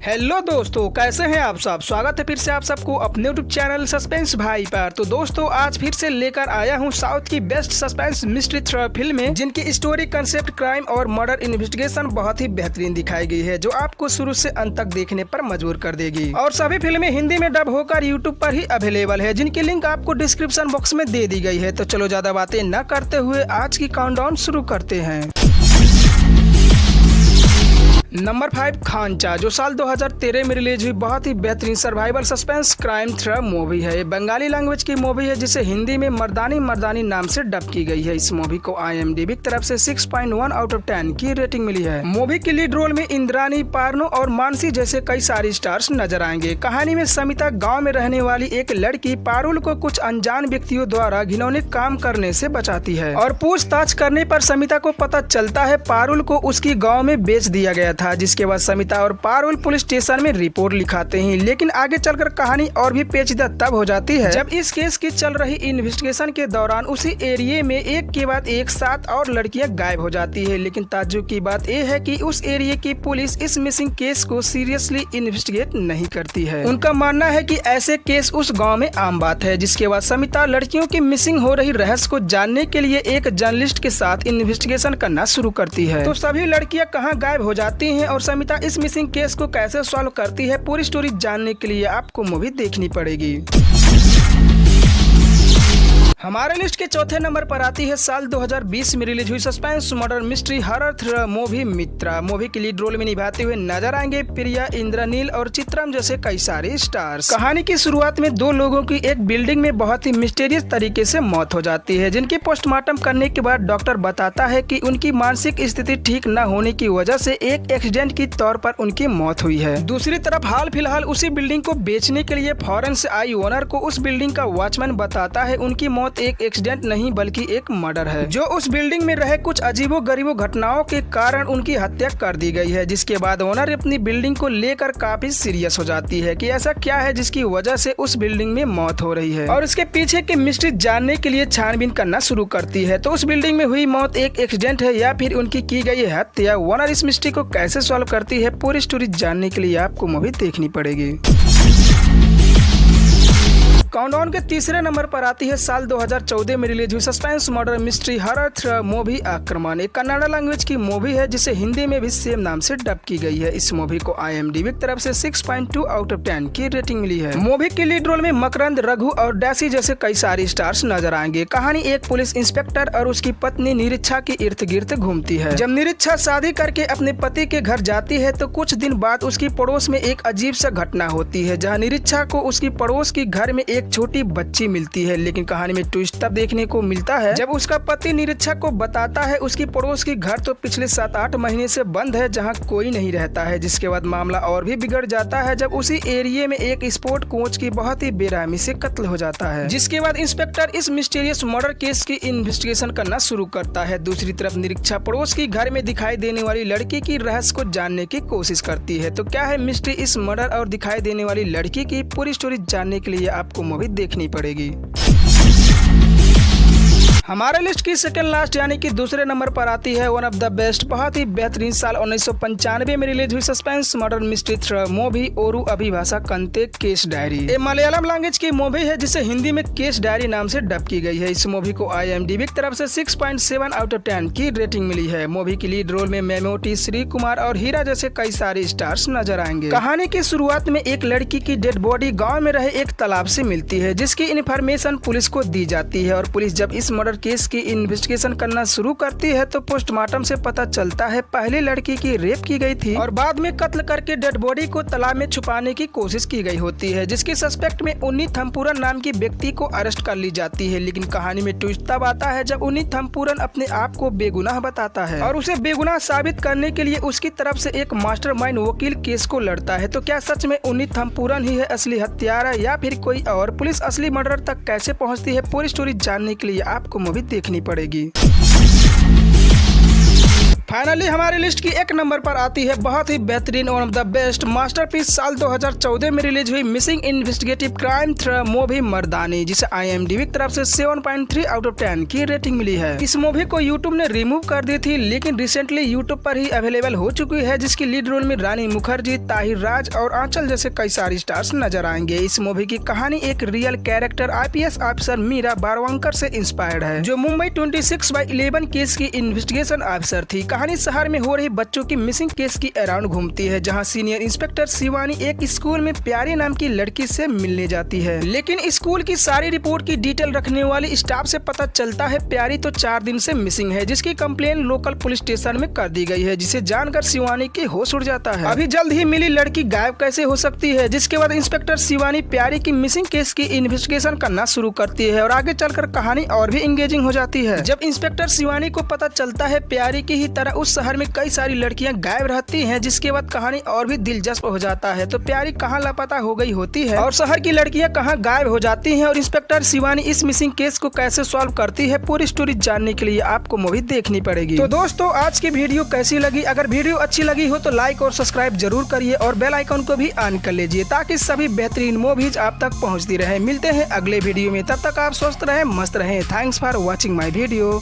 Hello दोस्तों, कैसे हैं आप सब। स्वागत है फिर से आप सबको अपने यूट्यूब चैनल सस्पेंस भाई पर। तो दोस्तों, आज फिर से लेकर आया हूं साउथ की बेस्ट सस्पेंस मिस्ट्री थ्रिलर फिल्में, जिनकी स्टोरी, कंसेप्ट, क्राइम और मर्डर इन्वेस्टिगेशन बहुत ही बेहतरीन दिखाई गई है, जो आपको शुरू से अंत तक देखने पर मजबूर कर देगी। और सभी फिल्में हिंदी में डब होकर यूट्यूब पर ही अवेलेबल है, जिनकी लिंक आपको डिस्क्रिप्शन बॉक्स में दे दी गई है। तो चलो ज्यादा बातें न करते हुए आज की काउंटडाउन शुरू करते हैं। नंबर 5, खांचा, जो साल 2013 में रिलीज हुई बहुत ही बेहतरीन survival suspense crime thriller movie है। बंगाली लैंग्वेज की मूवी है, जिसे हिंदी में मर्दानी मर्दानी नाम से डब की गई है। इस मूवी को IMDb की तरफ से 6.1 आउट ऑफ 10 की रेटिंग मिली है। मूवी की लीड रोल में इंद्रानी, पार्नो और मानसी जैसे कई सारे स्टार्स नजर आएंगे। कहानी में समिता गाँव में रहने वाली एक लड़की पारुल को कुछ अनजान व्यक्तियों द्वारा घिनौने काम करने से बचाती है, और पूछताछ करने पर समिता को पता चलता है पारुल को उसकी गाँव में बेच दिया गया था। जिसके बाद समिता और पारुल पुलिस स्टेशन में रिपोर्ट लिखाते हैं। लेकिन आगे चलकर कहानी और भी पेचीदा तब हो जाती है जब इस केस की चल रही इन्वेस्टिगेशन के दौरान उसी एरिया में एक के बाद एक 7 और लड़कियां गायब हो जाती है। लेकिन ताज्जुब की बात यह है कि उस एरिया की पुलिस इस मिसिंग केस को सीरियसली इन्वेस्टिगेट नहीं करती है। उनका मानना है कि ऐसे केस उस गाँव में आम बात है। जिसके बाद समिता लड़कियों की मिसिंग हो रही रहस्य को जानने के लिए एक जर्नलिस्ट के साथ इन्वेस्टिगेशन करना शुरू करती है। तो सभी लड़कियां कहाँ गायब हो जाती हैं और समिता इस मिसिंग केस को कैसे सॉल्व करती है, पूरी स्टोरी जानने के लिए आपको मूवी देखनी पड़ेगी। हमारे लिस्ट के चौथे नंबर पर आती है साल 2020 में रिलीज हुई suspense murder mystery horror thriller movie Mitra. Movie की लीड रोल में निभाते हुए नजर आएंगे प्रिया, इंद्रनील और चित्रम जैसे कई सारे स्टार्स। कहानी की शुरुआत में 2 लोगों की एक बिल्डिंग में बहुत ही मिस्टीरियस तरीके से मौत हो जाती है, जिनकी पोस्टमार्टम करने के बाद डॉक्टर बताता है कि उनकी मानसिक स्थिति ठीक न होने की वजह से एक एक्सीडेंट की तौर पर उनकी मौत हुई है। दूसरी तरफ हाल फिलहाल उसी बिल्डिंग को बेचने के लिए फॉरेन से आई ओनर को उस बिल्डिंग का वॉचमैन बताता है उनकी मौत एक एक्सीडेंट नहीं बल्कि एक मर्डर है, जो उस बिल्डिंग में रहे कुछ अजीबो गरीबो घटनाओं के कारण उनकी हत्या कर दी गई है। जिसके बाद ओनर अपनी बिल्डिंग को लेकर काफी सीरियस हो जाती है कि ऐसा क्या है जिसकी वजह से उस बिल्डिंग में मौत हो रही है, और उसके पीछे के मिस्ट्री जानने के लिए छानबीन करना शुरू करती है। तो उस बिल्डिंग में हुई मौत एक एक्सीडेंट है या फिर उनकी की गई हत्या। ओनर इस मिस्ट्री को कैसे सॉल्व करती है, पूरी स्टोरी जानने के लिए आपको मूवी देखनी पड़ेगी। काउंटडाउन के तीसरे नंबर पर आती है साल 2014 में रिलीज हुई suspense murder mystery horror thriller movie आक्रमण। एक कन्नड़ लैंग्वेज की मूवी है, जिसे हिंदी में भी सेम नाम से डब की गई है। इस मूवी को IMDb की तरफ से 6.2 आउट ऑफ 10 की रेटिंग मिली है। मूवी की लीड रोल में मकरंद, रघु और डैसी जैसे कई सारे स्टार्स नजर आएंगे। कहानी एक पुलिस इंस्पेक्टर और उसकी पत्नी निरीक्षा के इर्द गिर्द घूमती है। जब निरीक्षा शादी करके अपने पति के घर जाती है तो कुछ दिन बाद उसकी पड़ोस में एक अजीब सा घटना होती है, जहाँ निरीक्षा को उसकी पड़ोस के घर में एक छोटी बच्ची मिलती है। लेकिन कहानी में ट्विस्ट तब देखने को मिलता है जब उसका पति निरीक्षा को बताता है उसकी पड़ोस की घर तो पिछले 7-8 महीने से बंद है, जहां कोई नहीं रहता है। जिसके बाद मामला और भी बिगड़ जाता है जब उसी एरिया में एक स्पोर्ट कोच की बहुत ही बेरहमी से कत्ल हो जाता है। जिसके बाद इंस्पेक्टर इस मिस्टीरियस मर्डर केस की इन्वेस्टिगेशन करना शुरू करता है। दूसरी तरफ निरीक्षा पड़ोस की घर में दिखाई देने वाली लड़की की रहस्य को जानने की कोशिश करती है। तो क्या है मिस्ट्री इस मर्डर और दिखाई देने वाली लड़की की, पूरी स्टोरी जानने के लिए आपको मूवी देखनी पड़ेगी। हमारे लिस्ट की सेकंड लास्ट यानी कि दूसरे नंबर पर आती है वन ऑफ द बेस्ट, बहुत ही बेहतरीन साल 1995 में रिलीज हुई suspense murder mystery thriller movie Oru Abhibhashakante case diary. ये मलयालम लैंग्वेज की मूवी है, जिसे हिंदी में केस डायरी नाम से डब की गई है। इस मूवी को IMDb की तरफ से 6.7 आउट ऑफ 10 की रेटिंग मिली है। मूवी की लीड रोल में मेमोटी, श्री कुमार और हीरा जैसे कई सारे स्टार्स नजर आएंगे। कहानी की शुरुआत में एक लड़की की डेड बॉडी गाँव में रहे एक तालाब से मिलती है, जिसकी इन्फॉर्मेशन पुलिस को दी जाती है। और पुलिस जब इस मर्डर केस की इन्वेस्टिगेशन करना शुरू करती है तो पोस्टमार्टम से पता चलता है पहले लड़की की रेप की गई थी और बाद में कत्ल करके डेड बॉडी को तालाब में छुपाने की कोशिश की गई होती है। जिसके सस्पेक्ट में उन्नी थम्पूरन नाम की व्यक्ति को अरेस्ट कर ली जाती है। लेकिन कहानी में ट्विस्ट तब आता है जब उन्नी थम्पूरन अपने आप को बेगुनाह बताता है और उसे बेगुनाह साबित करने के लिए उसकी तरफ से एक मास्टरमाइंड वकील केस को लड़ता है। तो क्या सच में उन्नी थम्पूरन ही है असली हत्यारा या फिर कोई और? पुलिस असली मर्डर तक कैसे पहुंचती है, पूरी स्टोरी जानने के लिए आपको मूवी देखनी पड़ेगी। फाइनली हमारी लिस्ट की एक नंबर पर आती है बहुत ही बेहतरीन one of the best masterpiece साल 2014 में रिलीज हुई missing investigative crime thriller movie Mardaani, जिसे IMDb की तरफ से 7.3 आउट ऑफ 10 की रेटिंग मिली है। इस मूवी को यूट्यूब ने रिमूव कर दी थी, लेकिन रिसेंटली यूट्यूब पर ही अवेलेबल हो चुकी है, जिसकी लीड रोल में रानी मुखर्जी, ताहिर राज और आंचल जैसे कई सारे स्टार्स नजर आएंगे। इस मूवी की कहानी एक real character IPS officer Meera Barwankar से इंस्पायर्ड है, जो मुंबई 26/11 केस की इन्वेस्टिगेशन ऑफिसर थी। कहानी शहर में हो रही बच्चों की मिसिंग केस की अराउंड घूमती है, जहां सीनियर इंस्पेक्टर शिवानी एक स्कूल में प्यारी नाम की लड़की से मिलने जाती है, लेकिन स्कूल की सारी रिपोर्ट की डिटेल रखने वाली स्टाफ से पता चलता है प्यारी तो 4 दिन से मिसिंग है, जिसकी कंप्लेन लोकल पुलिस स्टेशन में कर दी गई है, जिसे जानकर शिवानी के होश उड़ जाता है। अभी जल्द ही मिली लड़की गायब कैसे हो सकती है, जिसके बाद इंस्पेक्टर शिवानी प्यारी की मिसिंग केस की इन्वेस्टिगेशन करना शुरू करती है और आगे चलकर कहानी और भी इंगेजिंग हो जाती है। जब इंस्पेक्टर शिवानी को पता चलता है प्यारी की ही तरह उस शहर में कई सारी लड़कियां गायब रहती हैं, जिसके बाद कहानी और भी दिलचस्प हो जाता है। तो प्यारी कहां लापता हो गई होती है और शहर की लड़कियां कहां गायब हो जाती हैं और इंस्पेक्टर शिवानी इस मिसिंग केस को कैसे सॉल्व करती है, पूरी स्टोरी जानने के लिए आपको मूवी देखनी पड़ेगी। तो दोस्तों, आज की वीडियो कैसी लगी? अगर वीडियो अच्छी लगी हो तो लाइक और सब्सक्राइब जरूर करिए और बेल आइकन को भी ऑन कर लीजिए, ताकि सभी बेहतरीन मूवीज आप तक पहुँचती रहे। मिलते हैं अगले वीडियो में, तब तक आप स्वस्थ रहें, मस्त रहें। Thanks for watching my video.